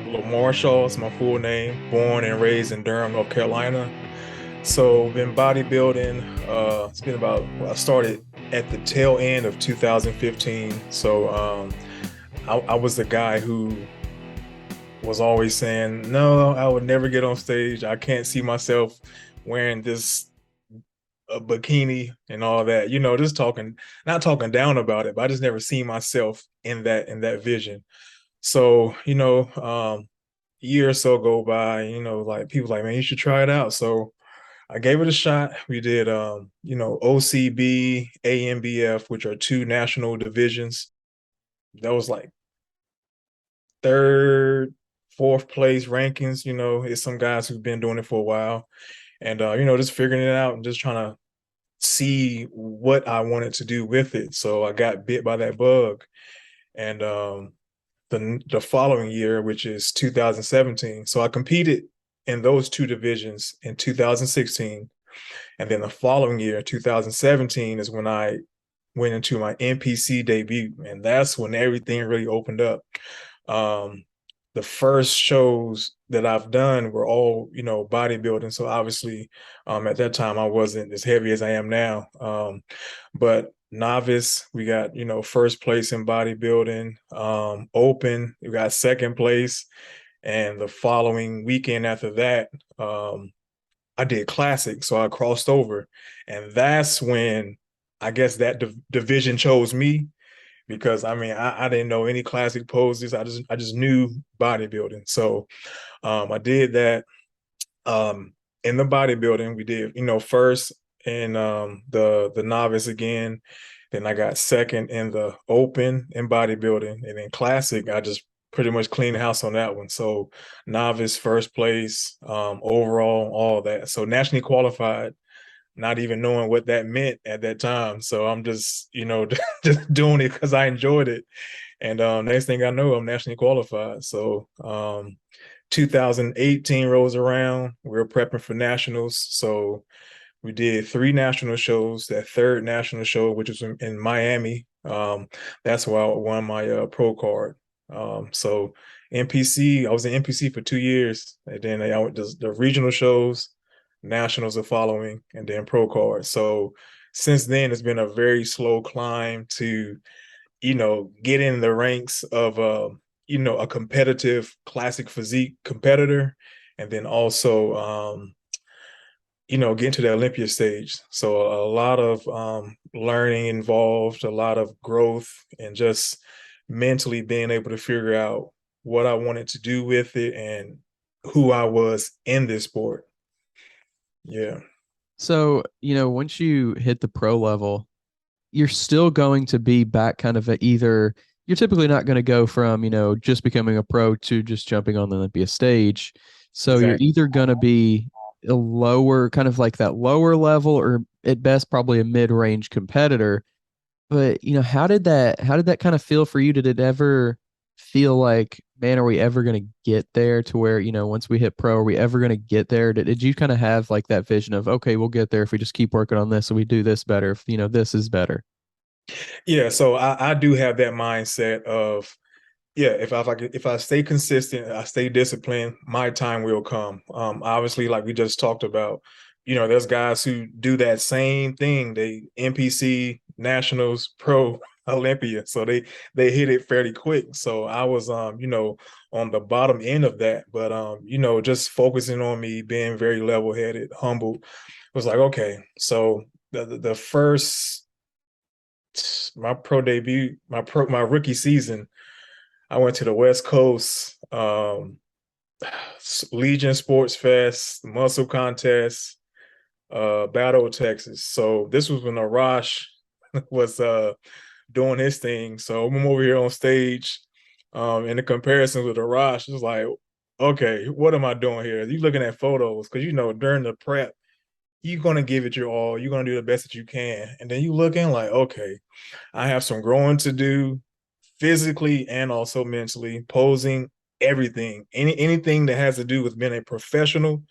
Lamar Shaw is my full name, born and raised in Durham, North Carolina. So been bodybuilding. It's been about, well, I started at the tail end of 2015. I was the guy who was always saying, no, I would never get on stage. I can't see myself wearing this bikini and all that. Just talking, not talking down about it, but I just never seen myself in that vision. So, year or so go by, like people like, man, you should try it out. So I gave it a shot. We did OCB, AMBF, which are two national divisions. That was like third, fourth place rankings. It's some guys who've been doing it for a while. And just figuring it out and just trying to see what I wanted to do with it. So I got bit by that bug. And the following year, which is 2017. So I competed in those two divisions in 2016. And then the following year, 2017, is when I went into my NPC debut. And that's when everything really opened up. The first shows that I've done were all, bodybuilding. So obviously, at that time, I wasn't as heavy as I am now. But novice, we got, first place in bodybuilding. Open, we got second place. And the following weekend after that, I did classic. So I crossed over. And that's when I guess that division chose me, because I didn't know any classic poses. I just knew bodybuilding. So I did that. In the bodybuilding, we did, first in the novice again. Then I got second in the open in bodybuilding. And then classic, I just pretty much cleaned the house on that one. So novice, first place, overall, all that. So nationally qualified, not even knowing what that meant at that time. So I'm just, just doing it because I enjoyed it. And next thing I know, I'm nationally qualified. So 2018 rolls around. We were prepping for nationals. So we did 3 national shows. That third national show, which was in Miami, that's where I won my pro card. So NPC, I was in NPC for 2 years. And then I went to the regional shows, nationals are following, and then pro card. So since then, it's been a very slow climb to, get in the ranks of, a competitive classic physique competitor, and then also, get to the Olympia stage. So a lot of learning involved, a lot of growth, and just mentally being able to figure out what I wanted to do with it and who I was in this sport. Yeah. So, once you hit the pro level, you're still going to be back kind of at either, you're typically not going to go from, just becoming a pro to just jumping on the Olympia stage. So you're Exactly. either going to be a lower, kind of like that lower level, or at best, probably a mid-range competitor. But, how did that kind of feel for you? Did it ever feel like, man, are we ever going to get there to where, once we hit pro, are we ever going to get there? Did you kind of have like that vision of, okay, we'll get there if we just keep working on this and we do this better, if, this is better? Yeah, so I do have that mindset of, yeah, if I stay consistent, I stay disciplined, my time will come. Obviously, like we just talked about, there's guys who do that same thing. They NPC, nationals, pro, Olympia, so they hit it fairly quick. So I was, on the bottom end of that, but just focusing on me, being very level headed, humble, was like, okay, so the first my pro debut, my rookie season, I went to the West Coast, Legion Sports Fest, Muscle Contest, Battle, Texas. So this was when Arash was doing his thing. So I'm over here on stage, and the comparisons with Arash is like, okay, what am I doing here? You looking at photos because during the prep, you're gonna give it your all. You're gonna do the best that you can, and then you looking like, okay, I have some growing to do, physically and also mentally, posing, everything. Anything that has to do with being a professional,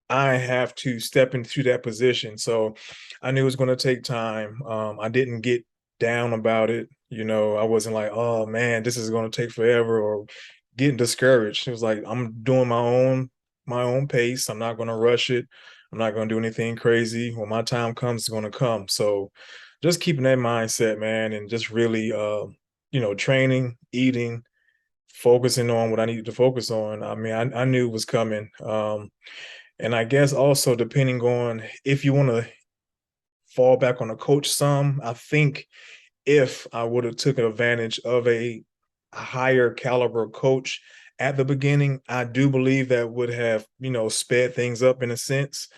I have to step into that position. So I knew it was going to take time. I didn't get down about it. I wasn't like, oh man, this is going to take forever, or getting discouraged. It was like, I'm doing my own pace. I'm not going to rush it. I'm not going to do anything crazy. When my time comes, it's going to come. So just keeping that mindset, man, and just really, training, eating, focusing on what I needed to focus on. I mean, I knew it was coming. And I guess also depending on if you want to fall back on a coach some, I think if I would have took advantage of a higher caliber coach at the beginning, I do believe that would have, sped things up in a sense.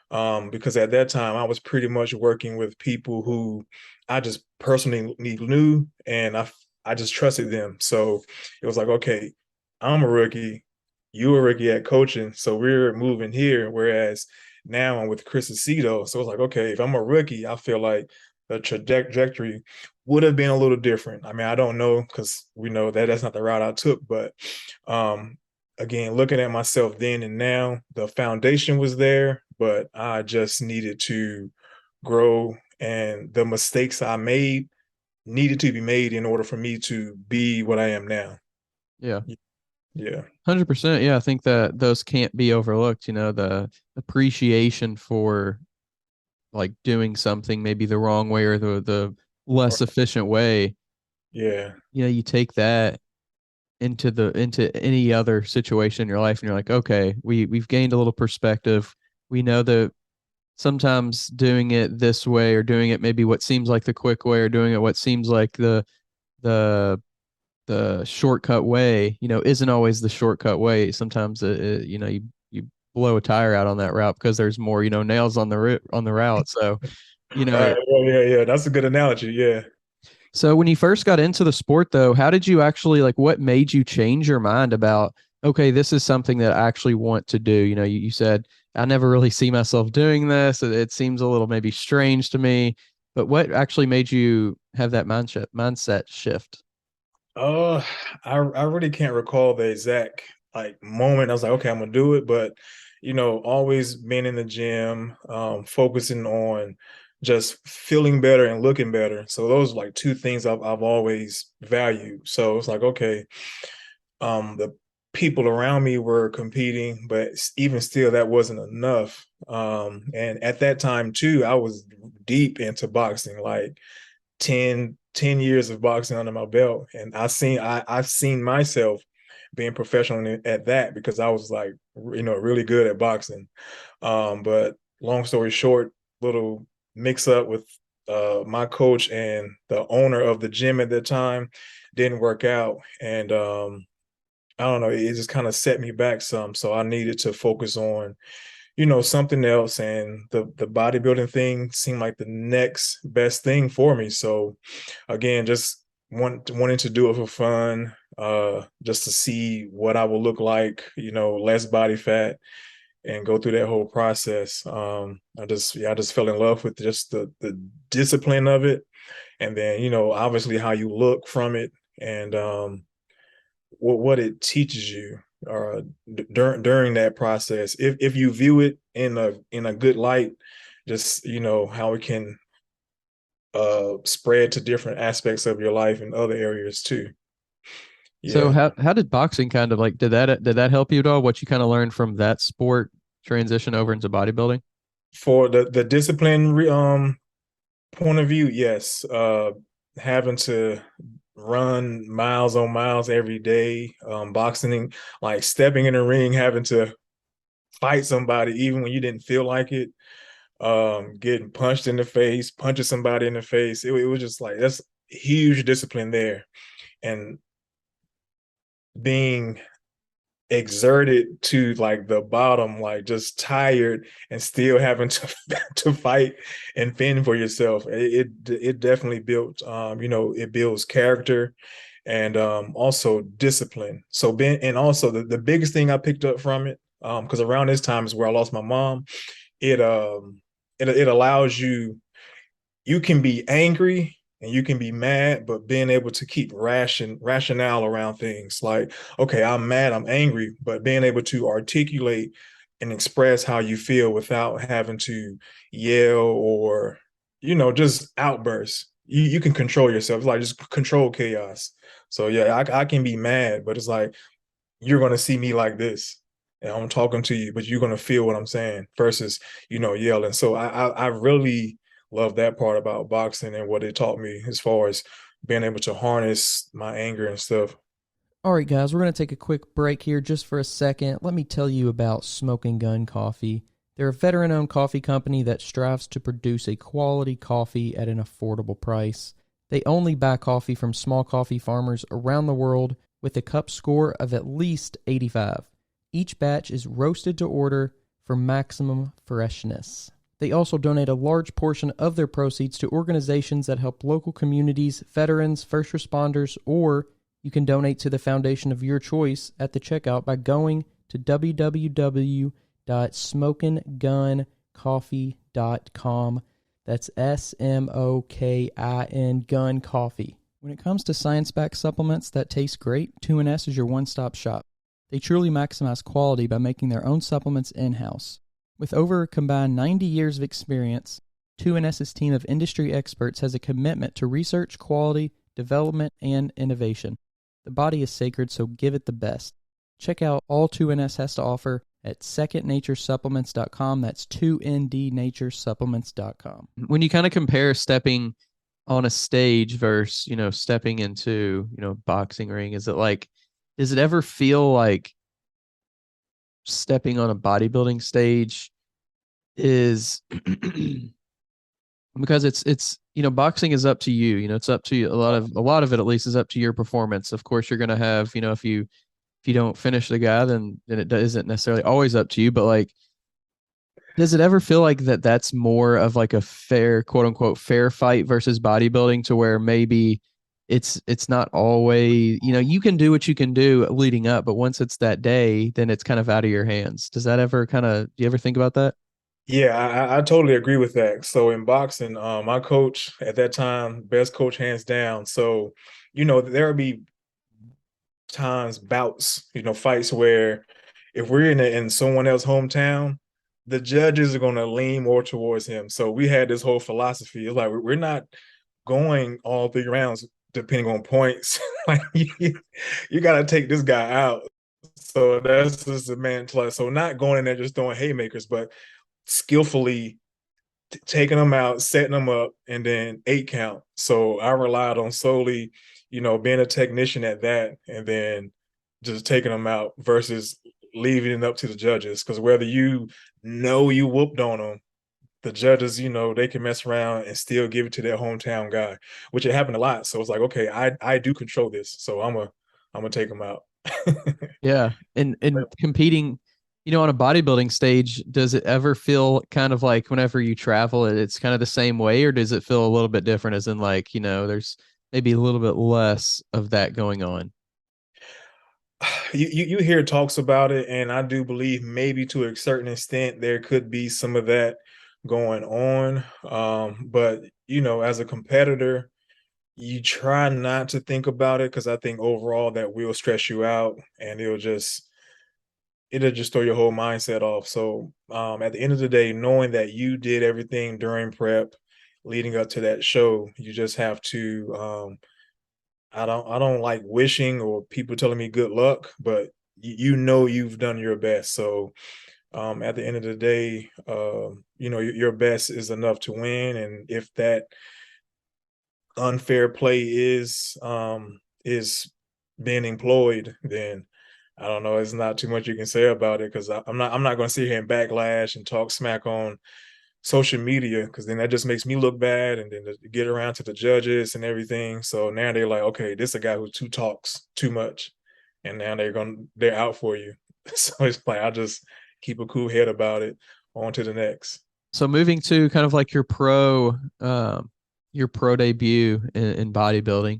Because at that time I was pretty much working with people who I just personally knew, and I just trusted them. So it was like, okay, I'm a rookie, you a rookie at coaching, so we're moving here. Whereas now I'm with Chris Aceto, so it's like, okay, if I'm a rookie, I feel like the trajectory would have been a little different. I mean, I don't know, because we know that that's not the route I took, but again, looking at myself then and now, the foundation was there, but I just needed to grow, and the mistakes I made needed to be made in order for me to be what I am now. Yeah. Yeah. 100%. Yeah, I think that those can't be overlooked, the appreciation for like doing something maybe the wrong way or the less efficient way. Yeah. You take that into any other situation in your life and you're like, okay, we've gained a little perspective. We know that sometimes doing it this way or doing it maybe what seems like the quick way or doing it what seems like the the shortcut way, isn't always the shortcut way. Sometimes you blow a tire out on that route because there's more, nails on on the route. So, Right. Yeah. That's a good analogy. Yeah. so when you first got into the sport though, how did you actually like what made you change your mind about, okay, this is something that I actually want to do? You said, I never really see myself doing this. It seems a little maybe strange to me, but what actually made you have that mindset shift? Uh, I really can't recall the exact like moment. I was like, okay, I'm gonna do it, but always being in the gym, focusing on just feeling better and looking better. So those are like two things I've always valued. So it's like, okay, the people around me were competing, but even still, that wasn't enough. And at that time too, I was deep into boxing, like 10 years of boxing under my belt, and I've seen myself being professional at that, because I was like, really good at boxing. But long story short, little mix up with my coach and the owner of the gym at the time didn't work out, and I don't know, it just kind of set me back some. So I needed to focus on something else, and the bodybuilding thing seemed like the next best thing for me. So again, just wanting to do it for fun, just to see what I will look like, less body fat, and go through that whole process. I just fell in love with just the discipline of it, and then obviously how you look from it, and what it teaches you during that process, if you view it in a good light, just how it can spread to different aspects of your life and other areas too. So Yeah. how did boxing kind of like did that help you at all? What you kind of learned from that sport transition over into bodybuilding? For the discipline point of view, yes. Having to run miles on miles every day, boxing, like stepping in the ring, having to fight somebody even when you didn't feel like it, getting punched in the face, punching somebody in the face. It was just like, that's huge discipline there. And being exerted to like the bottom, like just tired, and still having to to fight and fend for yourself. It definitely built, it builds character, and also discipline. So being, and also the biggest thing I picked up from it, because around this time is where I lost my mom. It allows you, you can be angry and you can be mad, but being able to keep rationale around things, like, okay, I'm mad, I'm angry, but being able to articulate and express how you feel without having to yell or, just outburst. You can control yourself. It's like just control chaos. So yeah, I can be mad, but it's like you're gonna see me like this. And I'm talking to you, but you're gonna feel what I'm saying versus, yelling. So I really love that part about boxing and what it taught me as far as being able to harness my anger and stuff. All right, guys, we're going to take a quick break here just for a second. Let me tell you about Smoking Gun Coffee. They're a veteran owned coffee company that strives to produce a quality coffee at an affordable price. They only buy coffee from small coffee farmers around the world with a cup score of at least 85. Each batch is roasted to order for maximum freshness. They also donate a large portion of their proceeds to organizations that help local communities, veterans, first responders, or you can donate to the foundation of your choice at the checkout by going to www.smokingguncoffee.com. That's SMOKIN Gun Coffee. When it comes to science-backed supplements that taste great, 2NS is your one-stop shop. They truly maximize quality by making their own supplements in-house. With over a combined 90 years of experience, 2NS's team of industry experts has a commitment to research, quality, development, and innovation. The body is sacred, so give it the best. Check out all 2NS has to offer at secondnaturesupplements.com. That's 2ndnaturesupplements.com. When you kind of compare stepping on a stage versus, stepping into, boxing ring, is it like, does it ever feel like stepping on a bodybuilding stage is because it's boxing is up to you, it's up to you, a lot of it at least is up to your performance. Of course you're going to have, if you don't finish the guy, then it isn't necessarily always up to you, but like, does it ever feel like that's more of like a fair, quote unquote, fair fight versus bodybuilding, to where maybe it's not always, you can do what you can do leading up, but once it's that day, then it's kind of out of your hands. Does that ever do you ever think about that? Yeah, I totally agree with that. So in boxing, my coach at that time, best coach hands down. So, there would be times, bouts, fights where if we're in someone else's hometown, the judges are going to lean more towards him. So we had this whole philosophy. It's like we're not going all 3 rounds depending on points. Like you got to take this guy out. So that's just the man plus. So not going in there just throwing haymakers, but skillfully taking them out, setting them up, and then 8 count. So I relied on solely, being a technician at that, and then just taking them out versus leaving it up to the judges. Because whether you whooped on them, the judges, they can mess around and still give it to their hometown guy, which it happened a lot. So it's like, okay, I do control this, so I'm gonna take them out. Yeah. And competing, on a bodybuilding stage, does it ever feel kind of like whenever you travel, it's kind of the same way, or does it feel a little bit different, as in like, there's maybe a little bit less of that going on? You hear talks about it, and I do believe maybe to a certain extent there could be some of that going on. But as a competitor, you try not to think about it because I think overall that will stress you out, and it'll just throw your whole mindset off. So at the end of the day, knowing that you did everything during prep leading up to that show, you just have to I don't like wishing or people telling me good luck, but you've done your best. So at the end of the day, your best is enough to win. And if that unfair play is being employed, then I don't know. It's not too much you can say about it because I'm not going to sit here and backlash and talk smack on social media because then that just makes me look bad, and then to get around to the judges and everything. So now they're like, okay, this is a guy who too talks too much, and now they're out for you. So it's like I just keep a cool head about it. On to the next. So moving to kind of like your pro debut in bodybuilding,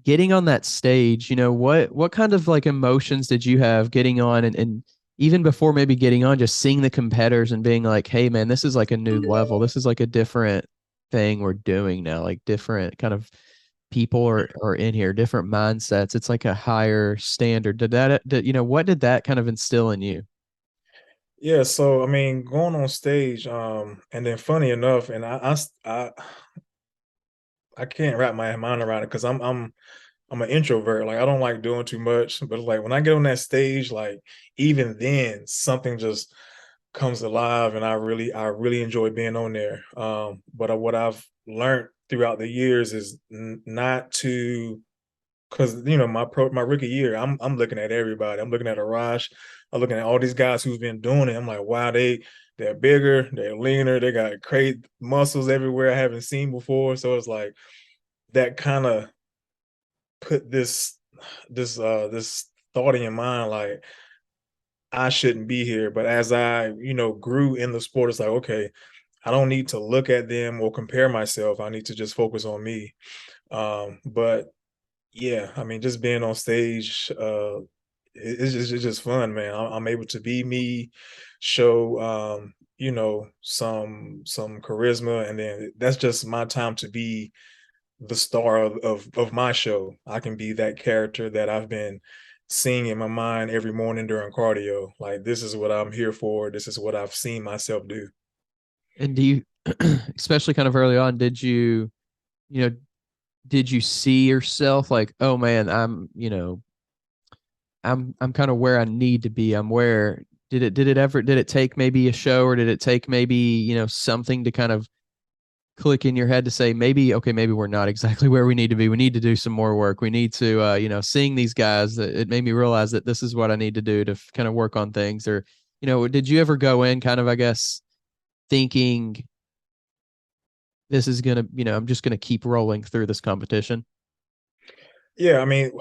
getting on that stage, what kind of like emotions did you have getting on, and even before maybe getting on, just seeing the competitors and being like, hey man, this is like a new level. This is like a different thing we're doing now, like different kind of people are in here, different mindsets. It's like a higher standard. What did that kind of instill in you? Yeah, so I mean, going on stage, and then funny enough, and I can't wrap my mind around it because I'm I'm an introvert. Like I don't like doing too much, but like when I get on that stage, like even then something just comes alive, and I really enjoy being on there. But what I've learned throughout the years is not to, because my rookie year, I'm looking at everybody. I'm looking at Arash. I'm looking at all these guys who's been doing it. I'm like, wow, they're bigger, they're leaner, they got crazy muscles everywhere I haven't seen before. So it's like that kind of put this thought in your mind, like I shouldn't be here. But as I grew in the sport, it's like, okay, I don't need to look at them or compare myself. I need to just focus on me. But yeah, I mean, just being on stage, it's just fun, man. I'm able to be me, show some charisma, and then that's just my time to be the star of my show. I can be that character that I've been seeing in my mind every morning during cardio. Like this is what I'm here for. This is what I've seen myself do. And do you, especially kind of early on, you know, did you see yourself like, oh man, I'm kind of where I need to be. I'm where did it take maybe a show, or did it take maybe, something to kind of click in your head to say maybe, okay, maybe we're not exactly where we need to be. We need to do some more work. We need to seeing these guys, it made me realize that this is what I need to do to kind of work on things. Or, did you ever go in kind of, I guess, thinking this is gonna, I'm just gonna keep rolling through this competition? Yeah, I mean,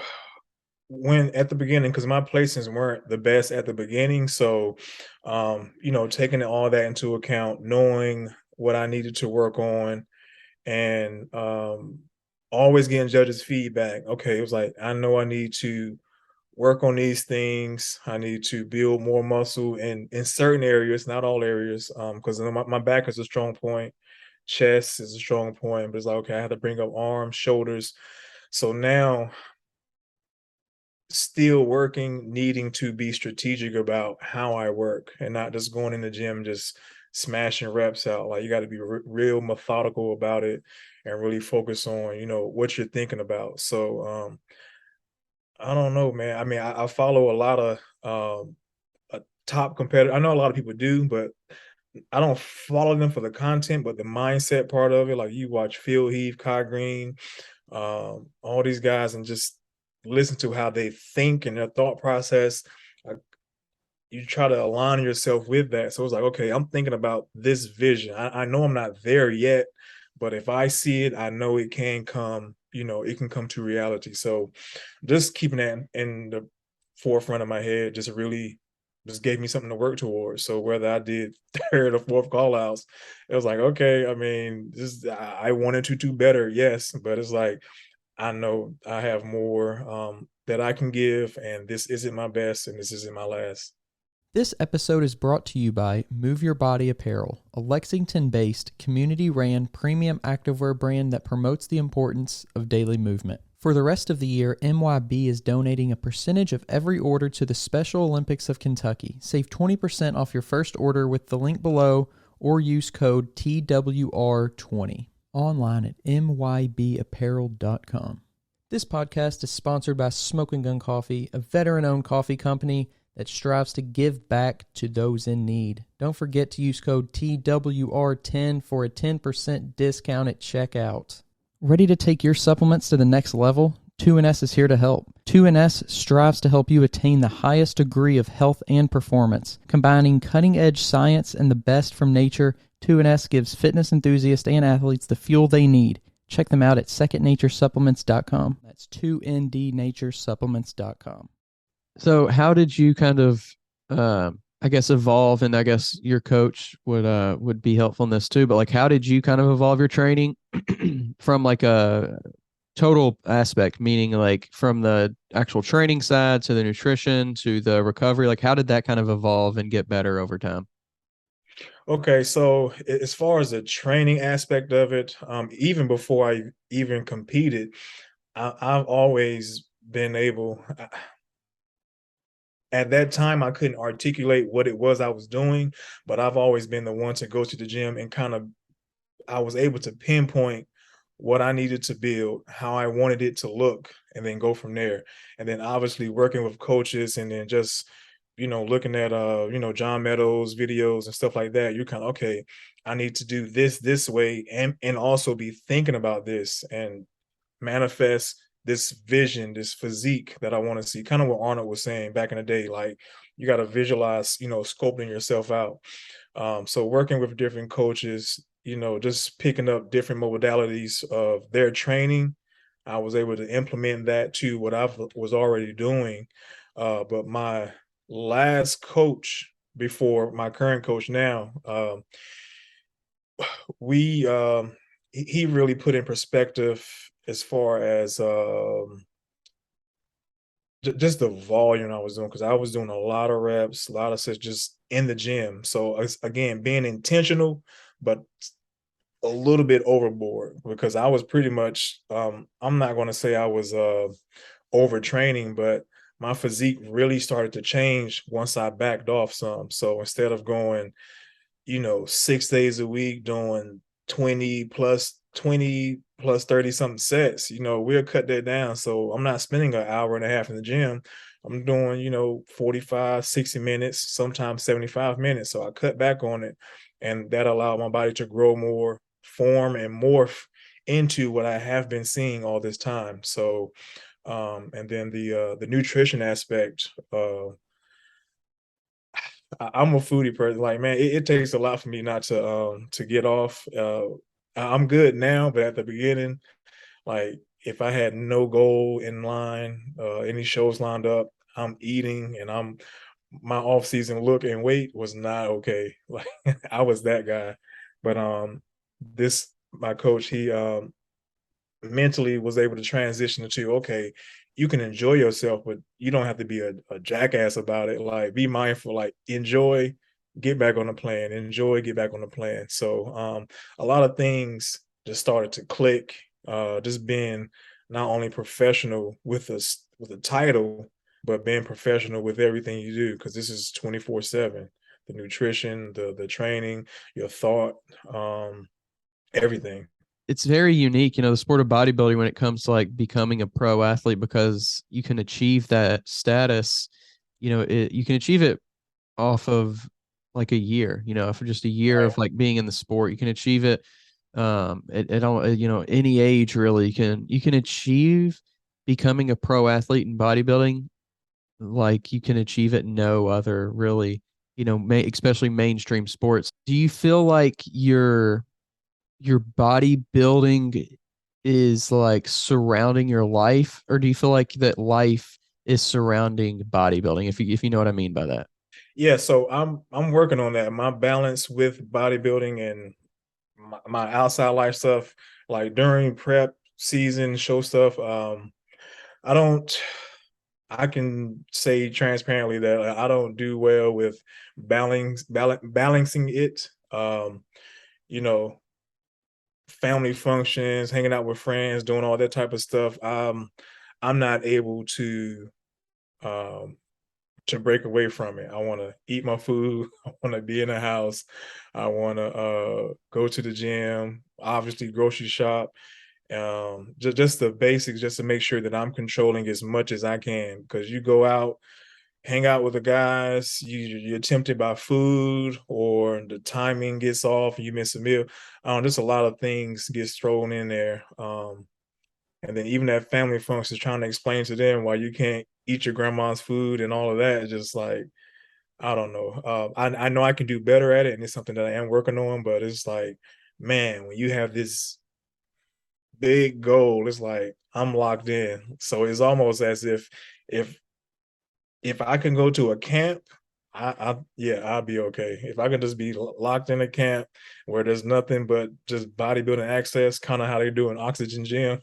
when at the beginning, because my placings weren't the best at the beginning, so taking all that into account, knowing what I needed to work on, and always getting judges feedback. Okay, it was like, I know I need to work on these things. I need to build more muscle in certain areas, not all areas, because my back is a strong point, chest is a strong point, but it's like, okay, I have to bring up arms, shoulders. So now, still working, needing to be strategic about how I work and not just going in the gym just smashing reps out. Like you got to be real methodical about it and really focus on what you're thinking about. So I don't know, man. I mean, I follow a lot of top competitor. I know a lot of people do, but I don't follow them for the content, but the mindset part of it. Like you watch Phil Heath, Kai Green, all these guys, and just listen to how they think and their thought process. Like, you try to align yourself with that. So it's like, okay, I'm thinking about this vision. I know I'm not there yet, but if I see it, I know it can come, it can come to reality. So just keeping that in the forefront of my head just gave me something to work towards. So whether I did third or fourth call outs, it was like, okay, I mean, I wanted to do better, yes, but it's like I know I have more that I can give, and this isn't my best, and this isn't my last. This episode is brought to you by Move Your Body Apparel, a Lexington-based, community-ran premium activewear brand that promotes the importance of daily movement. For the rest of the year, MYB is donating a percentage of every order to the Special Olympics of Kentucky. Save 20% off your first order with the link below or use code TWR20 online at mybapparel.com. This podcast is sponsored by Smoking Gun Coffee, a veteran-owned coffee company that strives to give back to those in need. Don't forget to use code TWR10 for a 10% discount at checkout. Ready to take your supplements to the next level? 2NS is here to help. 2NS strives to help you attain the highest degree of health and performance. Combining cutting-edge science and the best from nature, 2NS gives fitness enthusiasts and athletes the fuel they need. Check them out at secondnaturesupplements.com. That's 2ndnaturesupplements.com. So how did you kind of, I guess, evolve? And I guess your coach would be helpful in this too. But like, how did you kind of evolve your training from like a total aspect, meaning like from the actual training side to the nutrition to the recovery? Like, how did that kind of evolve and get better over time? Okay, so as far as the training aspect of it, even before I even competed, I've always been able. At that time, I couldn't articulate what it was I was doing, but I've always been the one to go to the gym and kind of, I was able to pinpoint what I needed to build, how I wanted it to look, and then go from there. And then obviously working with coaches and then just, looking at John Meadows videos and stuff like that, you're kind of okay, I need to do this way and also be thinking about this and manifest this vision, this physique that I want to see. Kind of what Arnold was saying back in the day, like you got to visualize, sculpting yourself out. So working with different coaches, just picking up different modalities of their training, I was able to implement that to what I was already doing. But my last coach before my current coach now, we he really put in perspective as far as just the volume I was doing, because I was doing a lot of reps, a lot of sets just in the gym. So again, being intentional, but a little bit overboard because I was pretty much I'm not going to say I was overtraining, but my physique really started to change once I backed off some. So instead of going 6 days a week doing 20 plus 30 something sets, we'll cut that down. So I'm not spending an hour and a half in the gym. I'm doing, 45, 60 minutes, sometimes 75 minutes. So I cut back on it. And that allowed my body to grow more, form, and morph into what I have been seeing all this time. So and then the nutrition aspect, I'm a foodie person. Like, man, it takes a lot for me not to get off. I'm good now, but at the beginning, like if I had no goal in line, any shows lined up, I'm eating and my off season look and weight was not okay. Like I was that guy. But this my coach, he mentally was able to transition into, okay, you can enjoy yourself, but you don't have to be a jackass about it. Like be mindful, like enjoy, get back on the plan, enjoy, get back on the plan. So a lot of things just started to click, just being not only professional with a title, but being professional with everything you do, because this is 24/7. The nutrition, the training, your thought, everything. It's very unique, the sport of bodybuilding when it comes to like becoming a pro athlete because you can achieve that status, you can achieve it off of like a year, for just a year Right. of like being in the sport. You can achieve it at all, any age really. You can achieve becoming a pro athlete in bodybuilding like you can achieve it no other really, especially mainstream sports. Do you feel like your bodybuilding is like surrounding your life, or do you feel like that life is surrounding bodybuilding? If you know what I mean by that. Yeah, so I'm working on that. My balance with bodybuilding and my outside life stuff, like during prep season, show stuff. I don't. I can say transparently that I don't do well with balancing it. You know, family functions, hanging out with friends, doing all that type of stuff. I'm not able um to break away from it. I want to eat my food. I want to be in the house. I want to go to the gym, obviously grocery shop. Just the basics, just to make sure that I'm controlling as much as I can. Because you go out, hang out with the guys, you're tempted by food or the timing gets off and you miss a meal. Just a lot of things gets thrown in there. And then even that family function is trying to explain to them why you can't eat your grandma's food and all of that. Just like, I don't know. I know I can do better at it, and it's something that I am working on. But it's like, man, when you have this big goal, it's like I'm locked in. So it's almost as if if I can go to a camp, I yeah, I'll be okay. If I can just be locked in a camp where there's nothing but just bodybuilding access, kind of how they do in Oxygen Gym,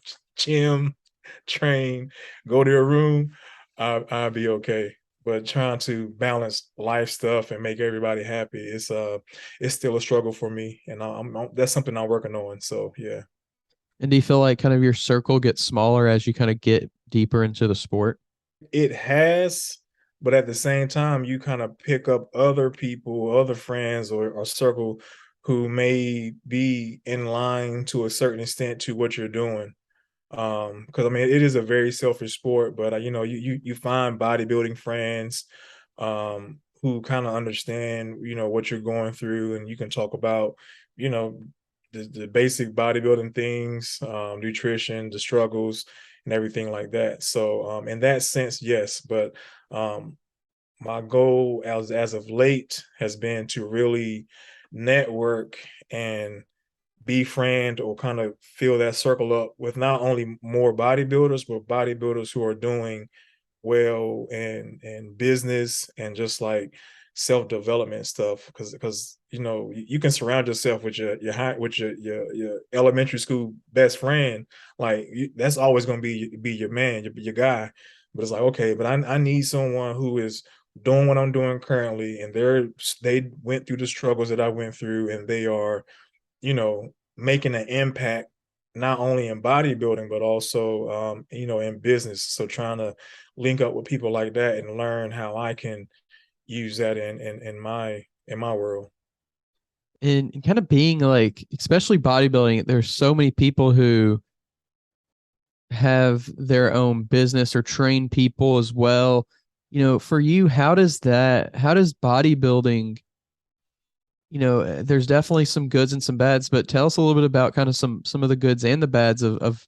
train, go to a room, I'll be okay. But trying to balance life stuff and make everybody happy, it's still a struggle for me, and that's something I'm working on. So yeah, And do you feel like kind of your circle gets smaller as you kind of get deeper into the sport? it has, but at the same time, you kind of pick up other people, other friends, or circle who may be in line to a certain extent to what you're doing. Because I mean, it is a very selfish sport, but you know, you find bodybuilding friends who kind of understand, you know, what you're going through, and you can talk about, you know, the basic bodybuilding things, nutrition, the struggles, and everything like that. So, in that sense, yes, but um, my goal as of late has been to really network and befriend or kind of fill that circle up with not only more bodybuilders, but bodybuilders who are doing well in business and just like self-development stuff. Because you know, you can surround yourself with your high with your elementary school best friend, like that's always going to be your man, your guy. But it's like, okay, but I need someone who is doing what I'm doing currently, and they went through the struggles that I went through, and they are, you know, making an impact not only in bodybuilding but also, you know, in business. So trying to link up with people like that and learn how I can use that in my world. And kind of being like, especially bodybuilding, there's so many people who have their own business or train people as well. You know, for you, how does bodybuilding, there's definitely some goods and some bads, but tell us a little bit about kind of some of the goods and the bads of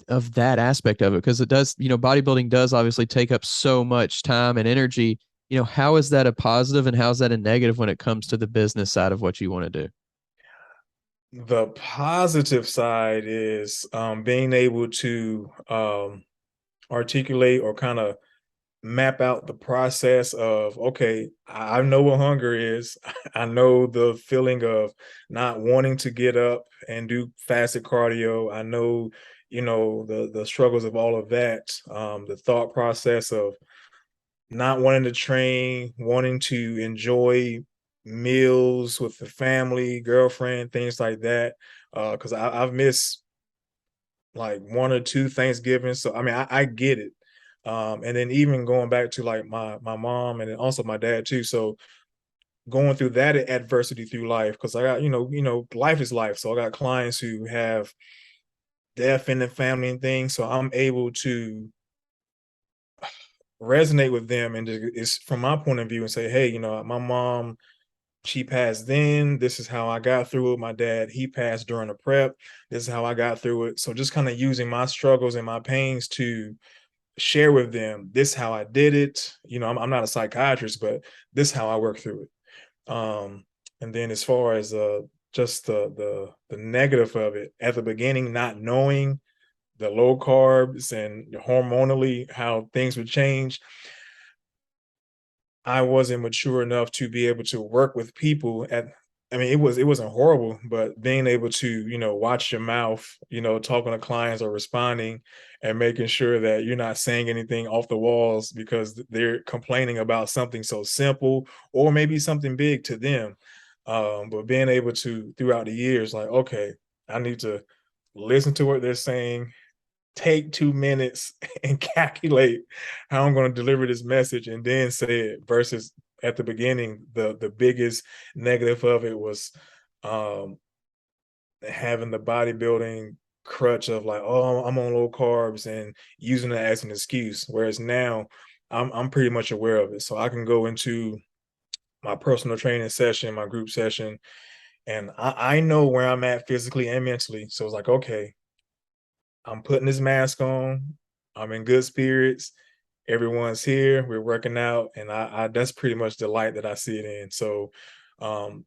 that aspect of it, because it does, bodybuilding does obviously take up so much time and energy. How is that a positive and how is that a negative when it comes to the business side of what you want to do? The positive side is being able to articulate or kind of map out the process of, okay, I know what hunger is. I know the feeling of not wanting to get up and do fasted cardio. I know, you know, the struggles of all of that. The thought process of not wanting to train, wanting to enjoy meals with the family, girlfriend, things like that. Because I've missed like one or two Thanksgivings. So I mean, I get it. And then even going back to like my mom and then also my dad too. So going through that adversity through life, because I got, life is life. So I got clients who have death in the family and things. So I'm able to resonate with them and it's from my point of view and say, hey, you know, my mom, she passed then. This is how I got through it. My dad, he passed during the prep. This is how I got through it. So just kind of using my struggles and my pains to share with them this how I did it. You know, I'm not a psychiatrist, but this how I work through it. And then as far as just the negative of it at the beginning, not knowing the low carbs and hormonally how things would change, I wasn't mature enough to be able to work with people at, I mean, it wasn't horrible, but being able to, you know, watch your mouth, you know, talking to clients or responding and making sure that you're not saying anything off the walls because they're complaining about something so simple or maybe something big to them. But being able to throughout the years, like, okay, I need to listen to what they're saying, take 2 minutes and calculate how I'm going to deliver this message and then say it versus at the beginning, the biggest negative of it was um having the bodybuilding crutch of like, oh, I'm on low carbs and using that as an excuse. Whereas now I'm pretty much aware of it. So I can go into my personal training session, my group session, and I know where I'm at physically and mentally. So it's like, okay, I'm putting this mask on. I'm in good spirits. Everyone's here. We're working out, and I that's pretty much the light that I see it in. So,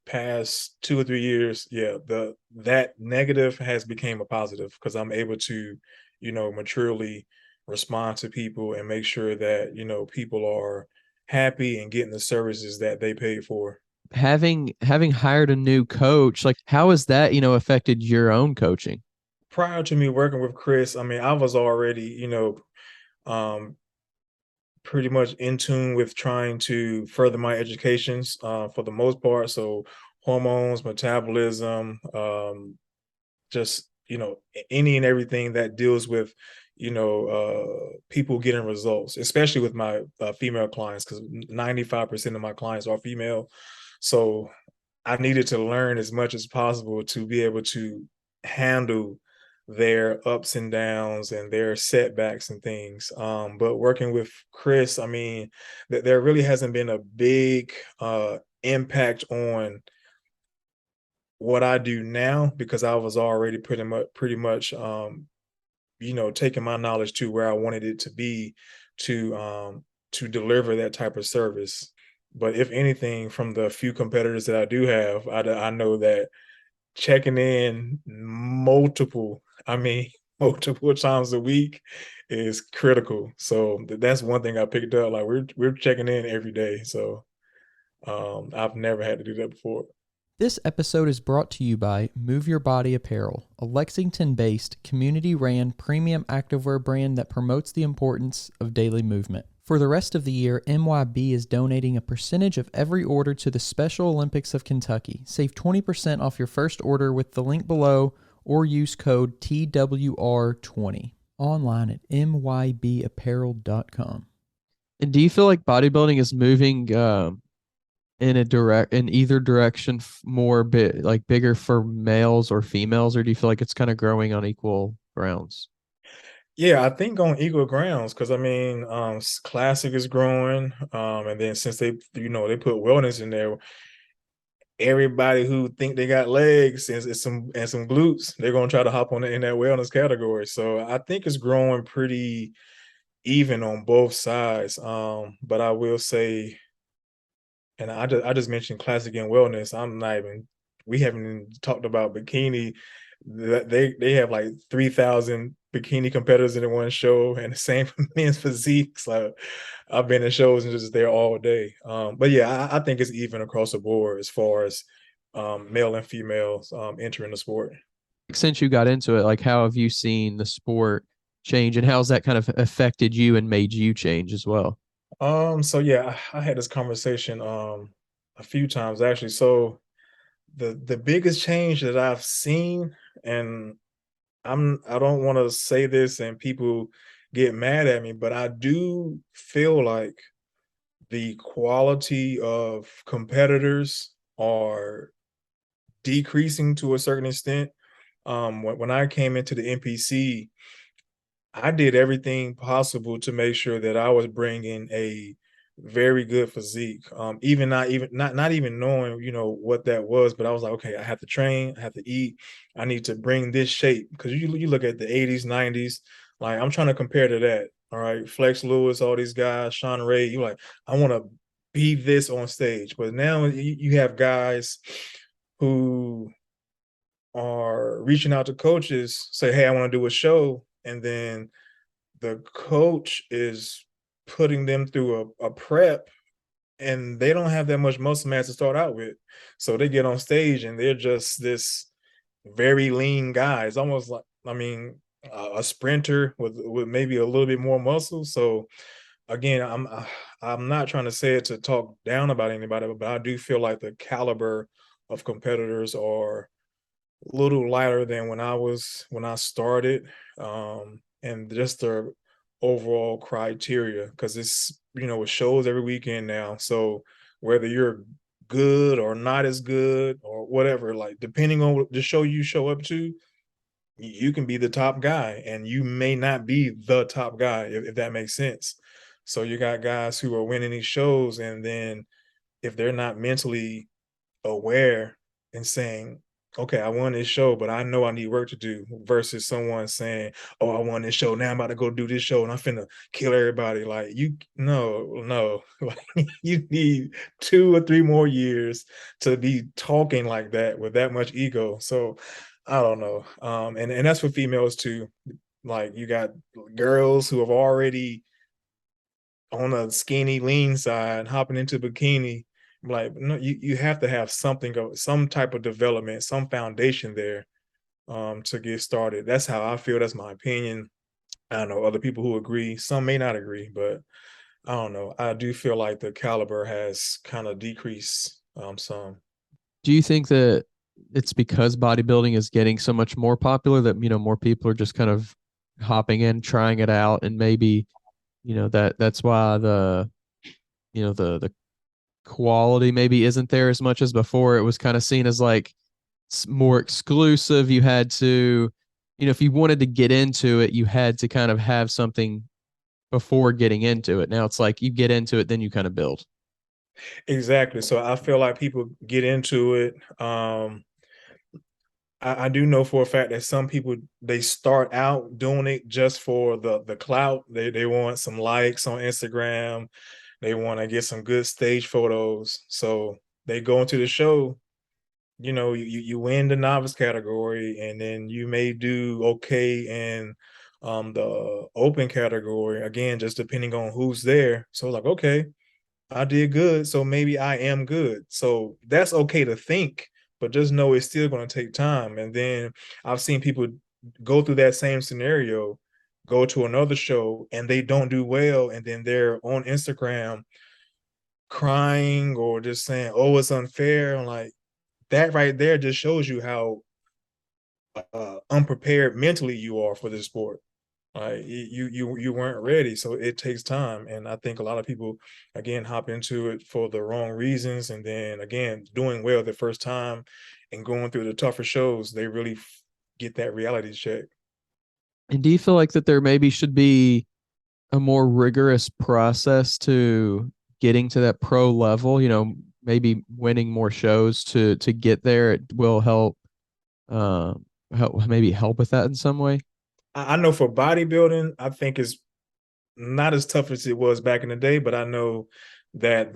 past 2 or 3 years, yeah, the that negative has became a positive because I'm able to, you know, maturely respond to people and make sure that, you know, people are happy and getting the services that they paid for. Having hired a new coach, like how has that, affected your own coaching? Prior to me working with Chris, I mean, I was already, um, pretty much in tune with trying to further my educations for the most part. So hormones, metabolism, just, you know, any and everything that deals with, people getting results, especially with my female clients, because 95% of my clients are female. So I needed to learn as much as possible to be able to handle their ups and downs and their setbacks and things. But working with Chris, I mean, there really hasn't been a big impact on what I do now because I was already pretty much taking my knowledge to where I wanted it to be to deliver that type of service. But if anything, from the few competitors that I do have, I know that checking in I mean, multiple times a week is critical. So that's one thing I picked up. Like we're checking in every day. So I've never had to do that before. This episode is brought to you by Move Your Body Apparel, a Lexington-based, community-ran premium activewear brand that promotes the importance of daily movement. For the rest of the year, MYB is donating a percentage of every order to the Special Olympics of Kentucky. Save 20% off your first order with the link below or use code TWR20 online at mybapparel.com. And do you feel like bodybuilding is moving in either direction more like bigger for males or females, or do you feel like it's kind of growing on equal grounds? Yeah, I think on equal grounds because I mean, classic is growing, and then since they put wellness in there, everybody who think they got legs and some glutes, they're gonna try to hop on in that wellness category. So I think it's growing pretty even on both sides. But I will say, and I just mentioned classic and wellness. We haven't even talked about bikini. That they have like 3,000 bikini competitors in one show, and the same for men's physiques. Like I've been in shows and just there all day. But yeah, I think it's even across the board as far as male and females entering the sport. Since you got into it, like how have you seen the sport change, and how's that kind of affected you and made you change as well? So yeah, I had this conversation a few times actually. So the biggest change that I've seen, and I don't want to say this and people get mad at me, but I do feel like the quality of competitors are decreasing to a certain extent. When I came into the NPC, I did everything possible to make sure that I was bringing a very good physique. Even not even knowing, what that was, but I was like, okay, I have to train, I have to eat, I need to bring this shape because you look at the 80s, 90s, like I'm trying to compare to that. All right, Flex Lewis, all these guys, Sean Ray, you like, I want to be this on stage, but now you have guys who are reaching out to coaches, say, hey, I want to do a show, and then the coach is putting them through a prep and they don't have that much muscle mass to start out with. So they get on stage and they're just this very lean guy. It's almost like, I mean, a sprinter with maybe a little bit more muscle. So again, I'm not trying to say it to talk down about anybody, but I do feel like the caliber of competitors are a little lighter than when I started, and just the overall criteria because it shows every weekend now. So whether you're good or not as good or whatever, like depending on the show you show up to, you can be the top guy and you may not be the top guy if that makes sense. So you got guys who are winning these shows, and then if they're not mentally aware and saying, okay, I won this show, but I know I need work to do, versus someone saying, oh, I won this show. Now I'm about to go do this show and I'm finna kill everybody. Like no. Like you need 2 or 3 more years to be talking like that with that much ego. So I don't know. And that's for females too. Like you got girls who have already on a skinny lean side hopping into bikini. Like no, you have to have some type of development, some foundation there to get started. That's how I feel. That's my opinion. I don't know other people who agree, some may not agree, but I don't know, I do feel like the caliber has kind of decreased some. Do you think that it's because bodybuilding is getting so much more popular that, more people are just kind of hopping in, trying it out, and maybe, that's why the quality maybe isn't there as much as before. It was kind of seen as like more exclusive. You had to, if you wanted to get into it, you had to kind of have something before getting into it. Now it's like you get into it, then you kind of build. Exactly. So I feel like people get into it. I do know for a fact that some people, they start out doing it just for the clout. They want some likes on Instagram. They want to get some good stage photos. So they go into the show. You win the novice category, and then you may do okay in the open category. Again, just depending on who's there. So like, okay, I did good, so maybe I am good. So that's okay to think, but just know it's still going to take time. And then I've seen people go through that same scenario, go to another show, and they don't do well, and then they're on Instagram crying or just saying, "Oh, it's unfair." I'm like, that right there just shows you how unprepared mentally you are for this sport. You weren't ready, so it takes time. And I think a lot of people, again, hop into it for the wrong reasons, and then again, doing well the first time and going through the tougher shows, they really get that reality check. And do you feel like that there maybe should be a more rigorous process to getting to that pro level? Maybe winning more shows to get there. It will uh, help with that in some way. I know for bodybuilding, I think it's not as tough as it was back in the day, but I know that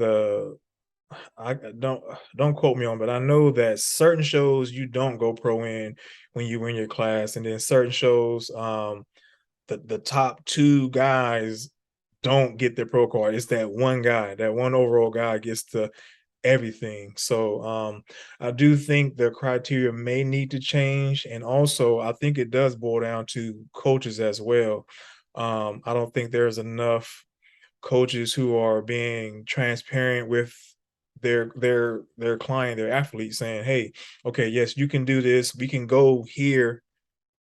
I don't quote me on, but I know that certain shows you don't go pro in when you win your class, and then certain shows, the top two guys don't get their pro card. It's that one guy, that one overall guy gets the everything. So I do think the criteria may need to change, and also I think it does boil down to coaches as well. I don't think there's enough coaches who are being transparent with their client, their athlete, saying, "Hey, okay, yes, you can do this. We can go here,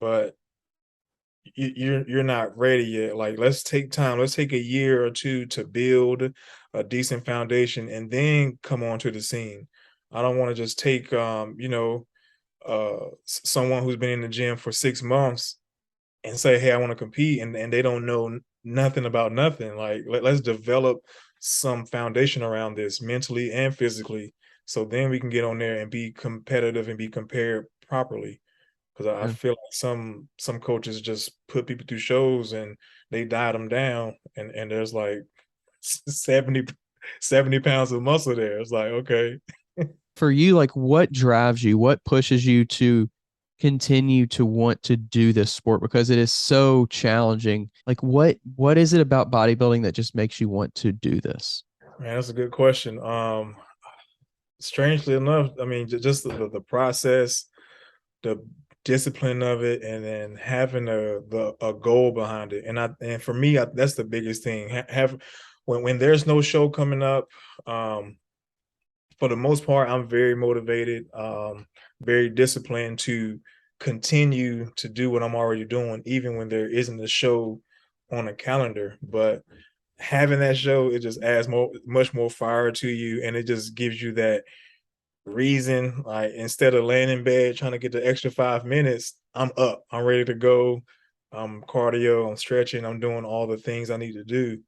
but you're not ready yet. Like, let's take time. Let's take a year or two to build a decent foundation, and then come onto the scene." I don't want to just take someone who's been in the gym for 6 months and say, "Hey, I want to compete," and they don't know nothing about nothing. Like, let's develop some foundation around this mentally and physically, so then we can get on there and be competitive and be compared properly. Because I Yeah. feel like some coaches just put people through shows and they diet them down, and there's like 70 pounds of muscle there. It's like, okay. For you, like what drives you? What pushes you to continue to want to do this sport because it is so challenging? Like what is it about bodybuilding that just makes you want to do this? Man, that's a good question. Strangely enough, I mean, just the process, the discipline of it, and then having a goal behind it. And for me, that's the biggest thing. Have when there's no show coming up, um, for the most part, I'm very motivated, very disciplined to continue to do what I'm already doing, even when there isn't a show on a calendar. But having that show, it just adds much more fire to you, and it just gives you that reason. Like, instead of laying in bed trying to get the extra 5 minutes, I'm up, I'm ready to go. I'm cardio, I'm stretching, I'm doing all the things I need to do.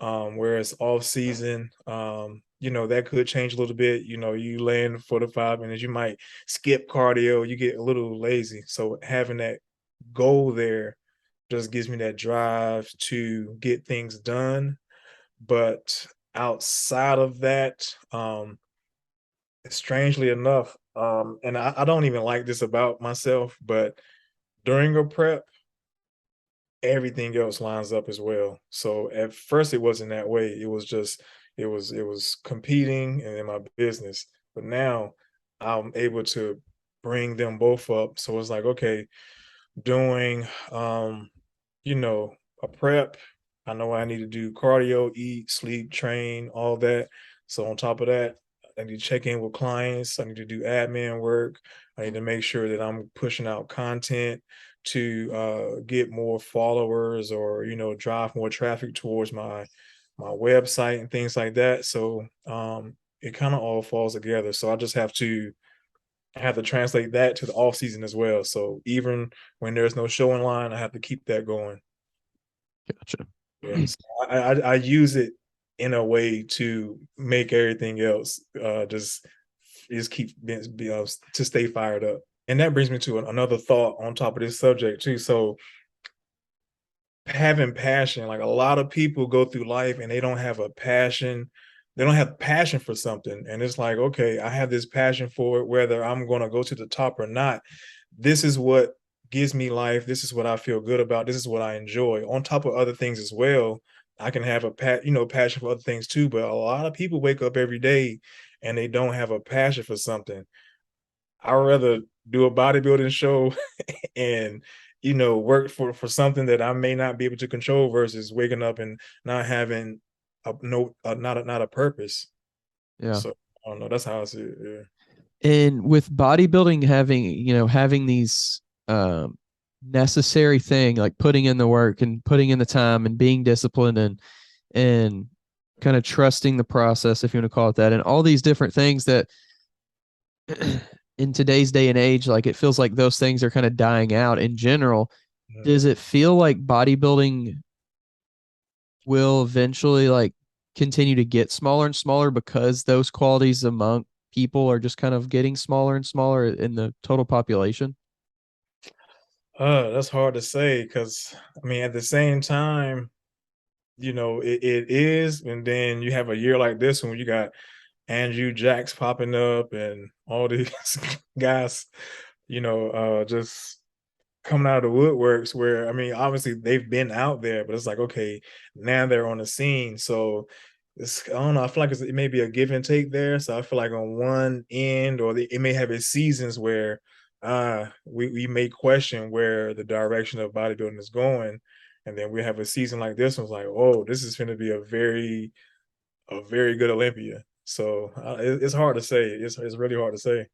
Whereas off season, that could change a little bit. You land for the 5 minutes, you might skip cardio, you get a little lazy. So having that goal there just gives me that drive to get things done. But outside of that, strangely enough, and I don't even like this about myself, but during a prep, everything else lines up as well. So at first it wasn't that way. It was just it was competing and then my business. But now I'm able to bring them both up. So it's like, okay, doing you know, a prep, I know I need to do cardio, eat, sleep, train, all that. So on top of that, I need to check in with clients. I need to do admin work. I need to make sure that I'm pushing out content to get more followers, or drive more traffic towards my website and things like that. So it kind of all falls together. So I have to translate that to the off season as well. So even when there's no show in line, I have to keep that going. Gotcha. Yeah, so I use it in a way to make everything else just keep to stay fired up. And that brings me to another thought on top of this subject too. So having passion, like a lot of people go through life and they don't have a passion. They don't have passion for something. And it's like, okay, I have this passion for it, whether I'm going to go to the top or not. This is what gives me life. This is what I feel good about. This is what I enjoy. On top of other things as well, I can have passion for other things too. But a lot of people wake up every day and they don't have a passion for something. I'd rather do a bodybuilding show and work for something that I may not be able to control versus waking up and not having not a purpose. Yeah. So I don't know. That's how I see it. Yeah. And with bodybuilding having, having these necessary thing like putting in the work and putting in the time and being disciplined and kind of trusting the process, if you want to call it that, and all these different things that in today's day and age, like it feels like those things are kind of dying out in general. Mhm. Does it feel like bodybuilding will eventually like continue to get smaller and smaller because those qualities among people are just kind of getting smaller and smaller in the total population? That's hard to say because I mean, at the same time, it is, and then you have a year like this one, you got Andrew Jacks popping up and all these guys, just coming out of the woodworks where I mean, obviously they've been out there, but it's like, okay, now they're on the scene. So I don't know. I feel like it may be a give and take there. So I feel like on one end, it may have its seasons where we may question where the direction of bodybuilding is going. And then we have a season like this one's like, oh, this is going to be a very good Olympia. So it's hard to say. It's really hard to say.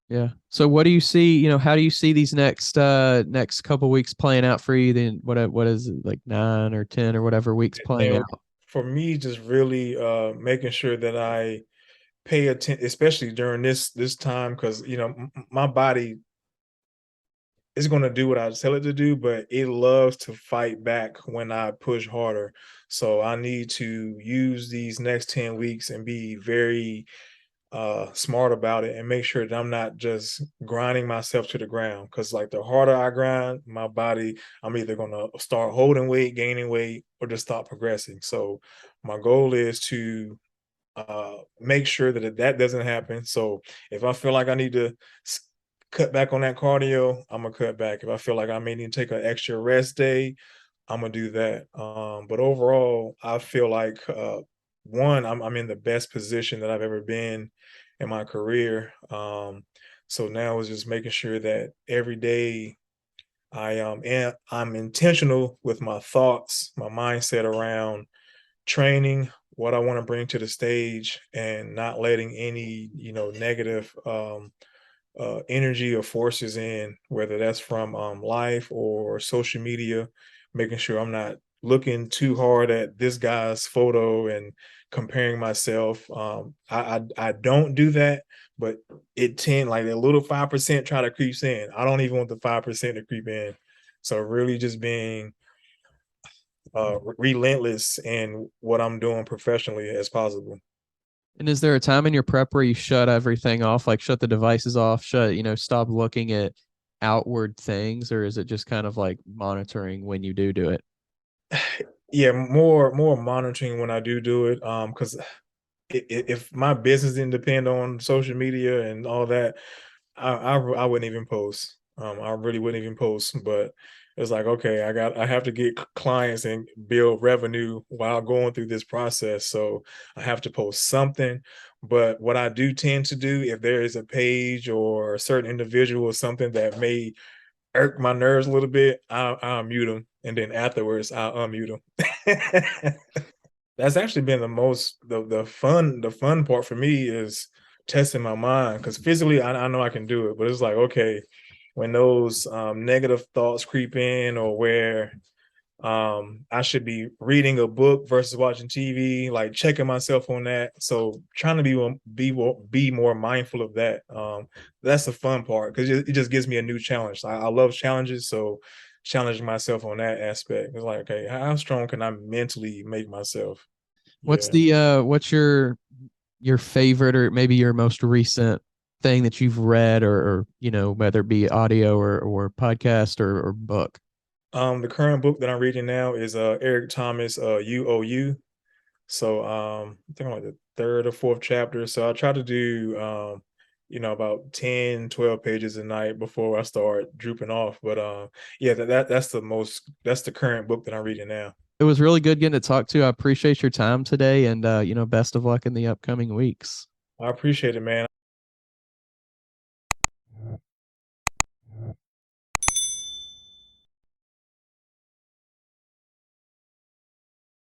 Yeah. So what do you see, how do you see these next couple weeks playing out for you? Then what is it, like 9 or 10 or whatever weeks playing And out? for me, just really making sure that I pay attention, especially during this time, because my body is going to do what I tell it to do, but it loves to fight back when I push harder. So I need to use these next 10 weeks and be very smart about it and make sure that I'm not just grinding myself to the ground. Cause like the harder I grind, my body, I'm either gonna start holding weight, gaining weight, or just stop progressing. So my goal is to make sure that that doesn't happen. So if I feel like I need to cut back on that cardio, I'm gonna cut back. If I feel like I may need to take an extra rest day, I'm gonna do that. But overall, I feel like one, I'm in the best position that I've ever been in my career. So now it's just making sure that every day I'm intentional with my thoughts, my mindset around training, what I want to bring to the stage, and not letting any negative energy or forces in, whether that's from life or social media, making sure I'm not looking too hard at this guy's photo and comparing myself. I don't do that, but it tend like a little 5% try to creep in. I don't even want the 5% to creep in. So really just being relentless in what I'm doing professionally as possible. And is there a time in your prep where you shut everything off, like shut the devices off, stop looking at outward things, or is it just kind of like monitoring when you do it? Yeah, more monitoring when I do it. Because if my business didn't depend on social media and all that, I wouldn't even post. I really wouldn't even post. But it's like, okay, I have to get clients and build revenue while going through this process. So I have to post something. But what I do tend to do, if there is a page or a certain individual or something that may irk my nerves a little bit, I'll mute them, and then afterwards I'll unmute them. That's actually been the fun part for me is testing my mind because physically I know I can do it, but it's like, okay, when those negative thoughts creep in or where I should be reading a book versus watching TV, like checking myself on that. So trying to be more mindful of that. That's the fun part because it just gives me a new challenge. I love challenges, so challenging myself on that aspect. It's like, okay, how strong can I mentally make myself? What's Yeah. the what's your favorite or maybe your most recent thing that you've read or you know, whether it be audio or podcast or book? The current book that I'm reading now is Eric Thomas, UOU. So I think I'm like the third or fourth chapter. So I try to do about 10, 12 pages a night before I start drooping off. But yeah, that's the current book that I'm reading now. It was really good getting to talk to you. I appreciate your time today and you know, best of luck in the upcoming weeks. I appreciate it, man.